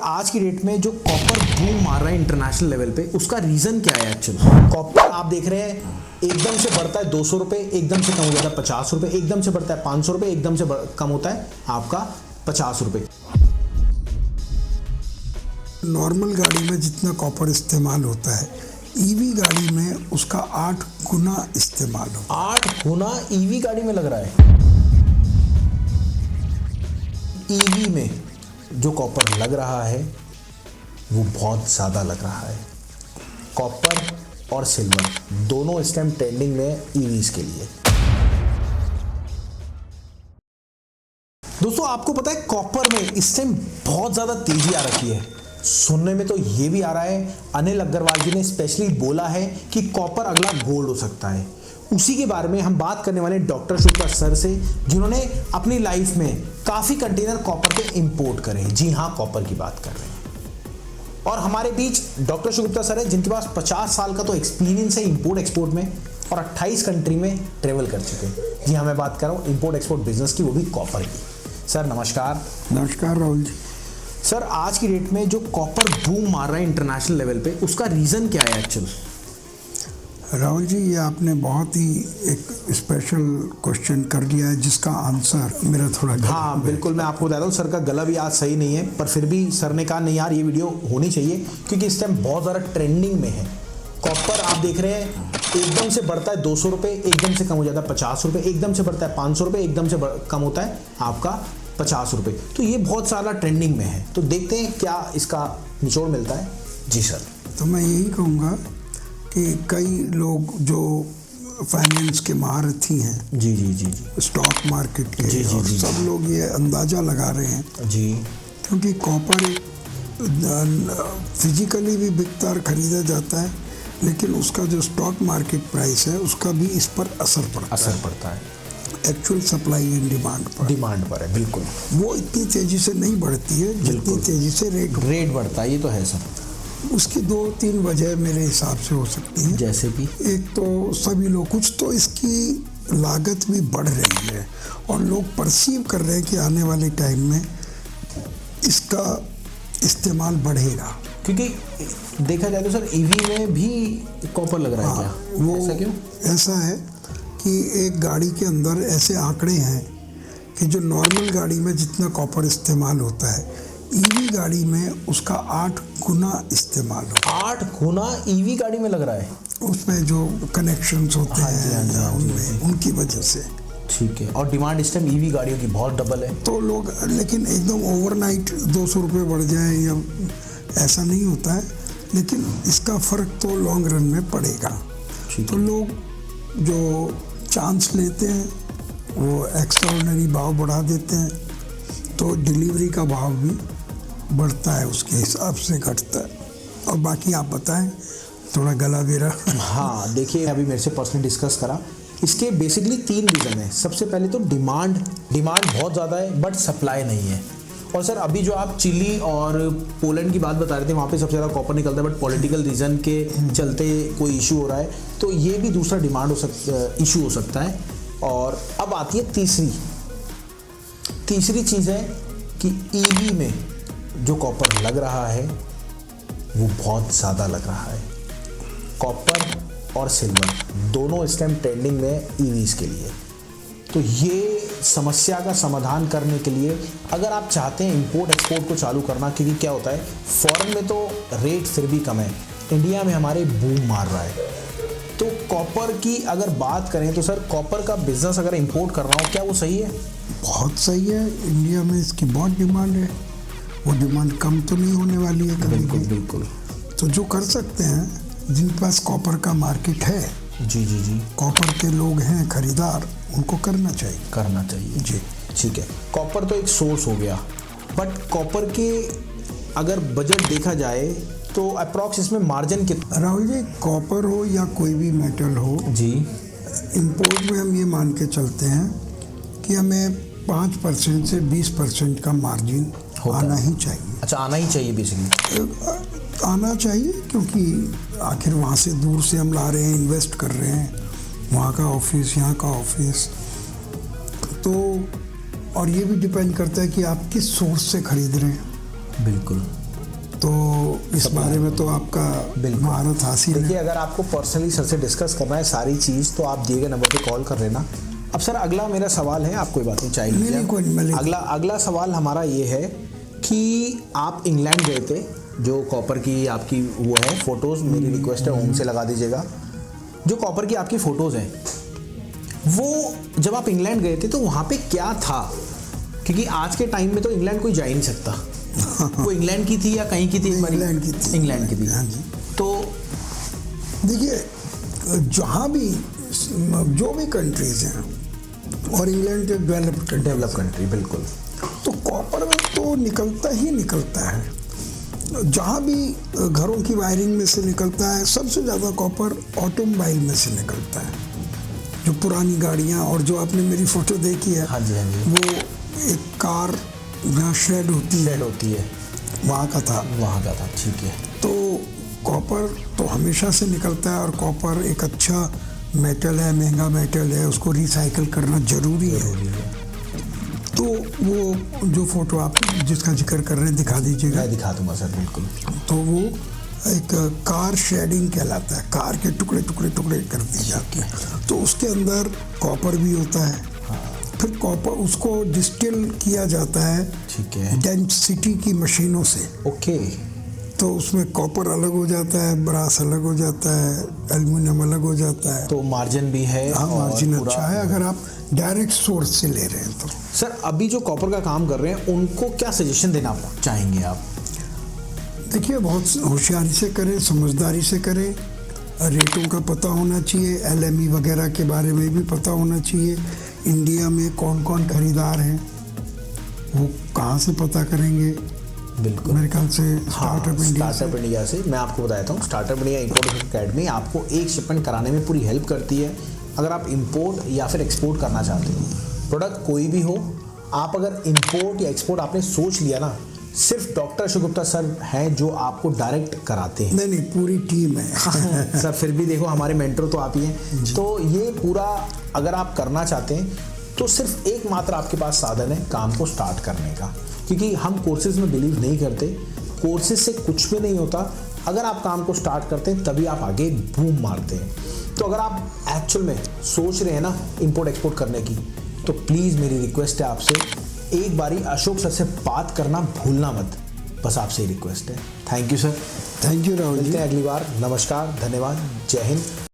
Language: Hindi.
आज की डेट में जो कॉपर बूम मार रहा है इंटरनेशनल लेवल पे, उसका रीजन क्या है एक्चुअली? कॉपर आप देख रहे हैं एकदम से बढ़ता है 200 रुपए, एकदम से कम हो जाता है 50 रुपए, एकदम से बढ़ता है 500 रुपए, एकदम से कम होता है आपका 50 रुपए। नॉर्मल गाड़ी में जितना कॉपर इस्तेमाल होता है, ईवी गाड़ी में उसका 8 गुना इस्तेमाल होता है। 8 गुना ईवी गाड़ी में लग रहा है। ईवी में जो कॉपर लग रहा है वो बहुत ज़्यादा लग रहा है। कॉपर और सिल्वर दोनों इस टाइम ट्रेंडिंग में ईवीज के लिए। दोस्तों आपको पता है कॉपर में इस टाइम बहुत ज़्यादा तेजी आ रखी है। सुनने में तो ये भी आ रहा है, अनिल अग्रवाल जी ने स्पेशली बोला है कि कॉपर अगला गोल्ड हो सकता है। उसी के बारे में हम बात करने वाले डॉक्टर शुक्ला सर से, जिन्होंने अपनी लाइफ में काफ़ी कंटेनर कॉपर के इंपोर्ट करे। जी हाँ, कॉपर की बात कर रहे हैं। और हमारे बीच डॉक्टर शुक्ला सर है, जिनके पास 50 साल का तो एक्सपीरियंस है इंपोर्ट एक्सपोर्ट में और 28 कंट्री में ट्रेवल कर चुके हैं। जी हाँ, मैं बात कर रहा हूँ इंपोर्ट एक्सपोर्ट बिजनेस की, वो भी कॉपर की। सर नमस्कार। नमस्कार राहुल जी। सर आज की डेट में जो कॉपर बूम मार रहा है इंटरनेशनल लेवल पे, उसका रीज़न क्या है एक्चुअली? राहुल जी, ये आपने बहुत ही एक स्पेशल क्वेश्चन कर लिया है, जिसका आंसर मेरा थोड़ा हाँ बिल्कुल, मैं आपको बता दूं सर का गला भी आज सही नहीं है, पर फिर भी सर ने कहा नहीं यार ये वीडियो होनी चाहिए, क्योंकि इस टाइम बहुत ज़्यादा ट्रेंडिंग में है। कॉपर आप देख रहे हैं एकदम से बढ़ता है 200 रुपये, एकदम से कम हो जाता है 50 रुपये, एकदम से बढ़ता है 500 रुपये, एकदम से कम होता है आपका 50 रुपये। तो ये बहुत सारा ट्रेंडिंग में है, तो देखते हैं क्या इसका निचोड़ मिलता है। जी सर। तो मैं यही कहूँगा कि कई लोग जो फाइनेंस के महारथी हैं, जी जी जी जी, स्टॉक मार्केट के, जी, जी, और जी, सब लोग ये अंदाज़ा लगा रहे हैं जी, क्योंकि कॉपर फिजिकली भी बिकता और ख़रीदा जाता है, लेकिन उसका जो स्टॉक मार्केट प्राइस है उसका भी इस पर असर पड़ता है। एक्चुअल सप्लाई एंड डिमांड पर है। बिल्कुल, वो इतनी तेज़ी से नहीं बढ़ती है जितनी तेज़ी से रेट बढ़ता है। ये तो है सर। उसकी 2-3 वजह मेरे हिसाब से हो सकती हैं। जैसे कि एक तो सभी लोग, कुछ तो इसकी लागत भी बढ़ रही है और लोग परसीव कर रहे हैं कि आने वाले टाइम में इसका इस्तेमाल बढ़ेगा। क्योंकि देखा जाए तो सर ईवी में भी कॉपर लग रहा है। क्या वो ऐसा क्यों? ऐसा है कि एक गाड़ी के अंदर ऐसे आंकड़े हैं कि जो नॉर्मल गाड़ी में जितना कॉपर इस्तेमाल होता है, ईवी गाड़ी में उसका 8 गुना इस्तेमाल होता है। 8 गुना ईवी गाड़ी में लग रहा है। उसमें जो कनेक्शंस होते हैं उनमें, उनकी वजह से। ठीक है। और डिमांड इस टाइम ईवी गाड़ियों की बहुत डबल है। तो लोग, लेकिन एकदम ओवरनाइट 200 रुपये बढ़ जाए या ऐसा नहीं होता है, लेकिन इसका फ़र्क तो लॉन्ग रन में पड़ेगा। तो लोग जो चांस लेते हैं वो एक्स्ट्राऑर्डिनरी भाव बढ़ा देते हैं, तो डिलीवरी का भाव भी बढ़ता है, उसके हिसाब से घटता है। और बाकी आप बताएं, थोड़ा गला मेरा। हाँ देखिए, अभी मेरे से पर्सनली डिस्कस करा, इसके बेसिकली 3 रीज़न है। सबसे पहले तो डिमांड बहुत ज़्यादा है बट सप्लाई नहीं है। और सर अभी जो आप चिली और पोलैंड की बात बता रहे थे, वहाँ पे सबसे ज़्यादा कॉपर निकलता है, बट पॉलिटिकल रीज़न के चलते कोई इशू हो रहा है, तो ये भी दूसरा डिमांड इशू हो सकता है। और अब आती है तीसरी चीज़ है कि ईवी में जो कॉपर लग रहा है वो बहुत ज़्यादा लग रहा है। कॉपर और सिल्वर दोनों इस टाइम ट्रेंडिंग में ईवीज के लिए। तो ये समस्या का समाधान करने के लिए अगर आप चाहते हैं इंपोर्ट एक्सपोर्ट को चालू करना, क्योंकि क्या होता है फॉरेन में तो रेट फिर भी कम है, इंडिया में हमारे बूम मार रहा है। तो कॉपर की अगर बात करें तो सर कॉपर का बिजनेस अगर इंपोर्ट करना हो, क्या वो सही है? बहुत सही है। इंडिया में इसकी बहुत डिमांड है, वो डिमांड कम तो नहीं होने वाली है कभी। बिल्कुल। तो जो कर सकते हैं, जिनके पास कॉपर का मार्केट है, जी जी जी, कॉपर के लोग हैं खरीदार, उनको करना चाहिए जी। ठीक है, कॉपर तो एक सोर्स हो गया, बट कॉपर के अगर बजट देखा जाए तो अप्रॉक्स इसमें मार्जिन कितना? राहुल जी, कॉपर हो या कोई भी मेटल हो जी, इंपोर्ट में हम ये मान के चलते हैं कि हमें 5% से 20% का मार्जिन आना ही चाहिए। अच्छा, आना ही चाहिए बेसिकली। आना चाहिए, क्योंकि आखिर वहाँ से दूर से हम ला रहे हैं, इन्वेस्ट कर रहे हैं, वहाँ का ऑफिस, यहाँ का ऑफिस। तो और ये भी डिपेंड करता है कि आप किस सोर्स से खरीद रहे हैं। बिल्कुल। तो इस बारे में तो आपका महारत हासिल है। देखिए, अगर आपको पर्सनली सर से डिस्कस करना है सारी चीज़ तो आप दिए गए नंबर पे कॉल कर लेना। अब सर अगला मेरा सवाल है, आप कोई बात नहीं चाहिए, अगला सवाल हमारा ये है कि आप इंग्लैंड गए थे, जो कॉपर की आपकी वो है फोटोज़, मेरी रिक्वेस्ट है होम से लगा दीजिएगा। जो कॉपर की आपकी फ़ोटोज़ हैं वो जब आप इंग्लैंड गए थे तो वहाँ पे क्या था? क्योंकि आज के टाइम में तो इंग्लैंड कोई जा ही नहीं सकता। वो इंग्लैंड की थी या कहीं की थी? इंग्लैंड की थी। इंग्लैंड की थी। हाँ जी। तो देखिए, जहाँ भी जो भी कंट्रीज हैं, और इंग्लैंड एक डेवलप कंट्री, बिल्कुल, तो कॉपर तो निकलता ही निकलता है। जहाँ भी घरों की वायरिंग में से निकलता है, सबसे ज़्यादा कॉपर ऑटोमोबाइल में से निकलता है। जो पुरानी गाड़ियाँ, और जो आपने मेरी फ़ोटो देखी है, हाँ जी, हाँ जी, वो एक कार जहाँ शेड होती है वहाँ का था। ठीक है। तो कॉपर तो हमेशा से निकलता है, और कॉपर एक अच्छा मेटल है, महंगा मेटल है, उसको रिसाइकिल करना ज़रूरी है। तो वो जो फोटो आप जिसका जिक्र कर रहे हैं दिखा दीजिएगा। मैं दिखा दूंगा सर, बिल्कुल। तो वो एक कार शेडिंग कहलाता है, कार के टुकड़े टुकड़े टुकड़े कर दी जाती है। तो उसके अंदर कॉपर भी होता है। फिर कॉपर उसको डिस्टिल किया जाता है, ठीक है, डेंसिटी की मशीनों से। ओके। तो उसमें कॉपर अलग हो जाता है, ब्रास अलग हो जाता है, एल्युमिनियम अलग हो जाता है। तो मार्जिन भी है। हाँ, मार्जिन अच्छा है अगर आप डायरेक्ट सोर्स से ले रहे हैं तो। सर अभी जो कॉपर का काम कर रहे हैं उनको क्या सजेशन देना चाहेंगे आप? देखिए, बहुत होशियारी से करें, समझदारी से करें, रेटों का पता होना चाहिए, LME वगैरह के बारे में भी पता होना चाहिए। इंडिया में कौन कौन खरीदार हैं वो कहाँ से पता करेंगे? बिल्कुल, मेरे ख्याल से स्टार्टअप इंडिया से। मैं आपको बताता हूँ, स्टार्टअप इंडिया इंपोर्ट अकेडमी आपको एक शिपमेंट कराने में पूरी हेल्प करती है। अगर आप इंपोर्ट या फिर एक्सपोर्ट करना चाहते हो, प्रोडक्ट कोई भी हो, आप अगर इंपोर्ट या एक्सपोर्ट आपने सोच लिया ना, सिर्फ डॉक्टर शुगुप्ता सर हैं जो आपको डायरेक्ट कराते हैं। नहीं, पूरी टीम है। सर फिर भी देखो, हमारे मेंटर तो आप ही हैं। तो ये पूरा अगर आप करना चाहते हैं तो सिर्फ एकमात्र आपके पास साधन है काम को स्टार्ट करने का। क्योंकि हम कोर्सेज में बिलीव नहीं करते, कोर्सेज से कुछ भी नहीं होता। अगर आप काम को स्टार्ट करते हैं तभी आप आगे बूम मारते हैं। तो अगर आप एक्चुअल में सोच रहे हैं ना इंपोर्ट एक्सपोर्ट करने की, तो प्लीज़ मेरी रिक्वेस्ट है आपसे, एक बारी अशोक सर से बात करना भूलना मत। बस आपसे ही रिक्वेस्ट है। Thank you sir. Thank you Rahul ji. मिलते हैं अगली बार। नमस्कार, धन्यवाद, जय हिंद।